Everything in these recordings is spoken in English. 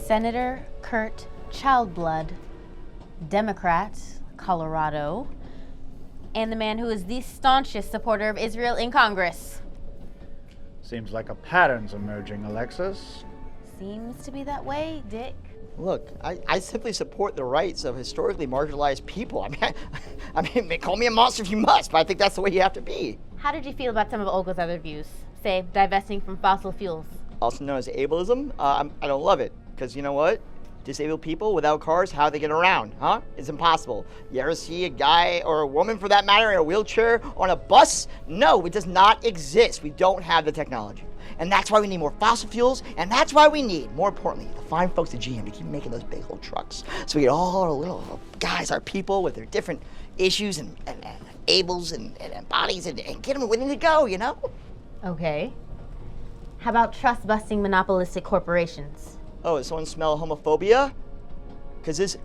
Senator Kurt Childblood, Democrat, Colorado, and the man who is the staunchest supporter of Israel in Congress. Seems like a pattern's emerging, Alexis. Seems to be that way, Dick. Look, I simply support the rights of historically marginalized people. I mean, call me a monster if you must, but I think that's the way you have to be. How did you feel about some of Olga's other views? Say, divesting from fossil fuels. Also known as ableism, I don't love it, because you know what? Disabled people without cars, how they get around, huh? It's impossible. You ever see a guy, or a woman for that matter, in a wheelchair on a bus? No, it does not exist. We don't have the technology. And that's why we need more fossil fuels, and that's why we need, more importantly, the fine folks at GM to keep making those big old trucks. So we get all our little guys, our people with their different issues and ables and bodies and get them where they need to go, you know? Okay. How about trust-busting monopolistic corporations? Oh, does someone smell homophobia? Because this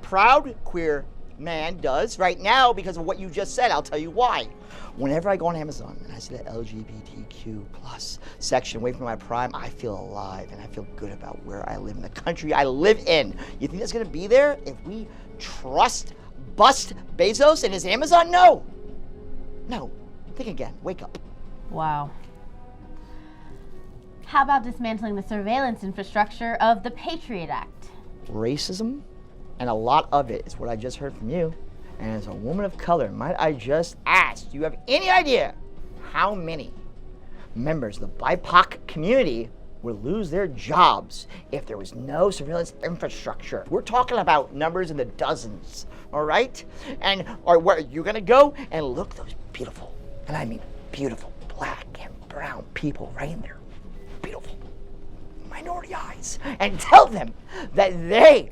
proud queer man does right now because of what you just said. I'll tell you why. Whenever I go on Amazon and I see the LGBTQ plus section away from my Prime, I feel alive and I feel good about where I live in the country I live in. You think that's gonna be there if we bust Bezos and his Amazon? No. No. Think again. Wake up. Wow. How about dismantling the surveillance infrastructure of the Patriot Act? Racism, and a lot of it is what I just heard from you. And as a woman of color, might I just ask, do you have any idea how many members of the BIPOC community would lose their jobs if there was no surveillance infrastructure? We're talking about numbers in the dozens, all right? And where are you gonna go and look those beautiful, and I mean beautiful, black and brown people right in there, beautiful minority eyes, and tell them that they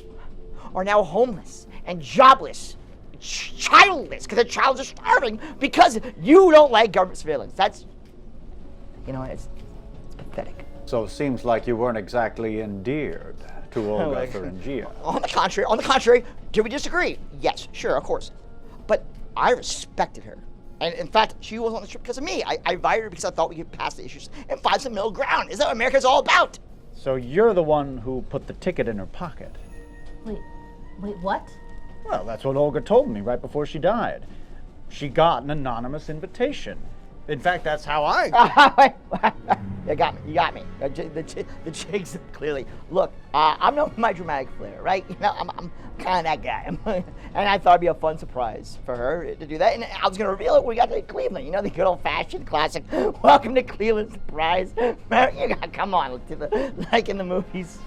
are now homeless and jobless, childless, because their childs are starving because you don't like government surveillance. That's, you know, it's pathetic. So it seems like you weren't exactly endeared to Olga Thuringia. On the contrary, do we disagree? Yes, sure, of course. But I respected her. And in fact, she was on the trip because of me. I invited her because I thought we could pass the issues and find some middle ground. Is that what America's all about? So you're the one who put the ticket in her pocket. Wait, what? Well, that's what Olga told me right before she died. She got an anonymous invitation. In fact, that's how I... You got me. The jigs, clearly. Look, I'm known for my dramatic flair, right? You know, I'm kind of that guy. And I thought it'd be a fun surprise for her to do that. And I was going to reveal it when we got to Cleveland. You know, the good old-fashioned classic, welcome to Cleveland surprise. Come on, like in the movies.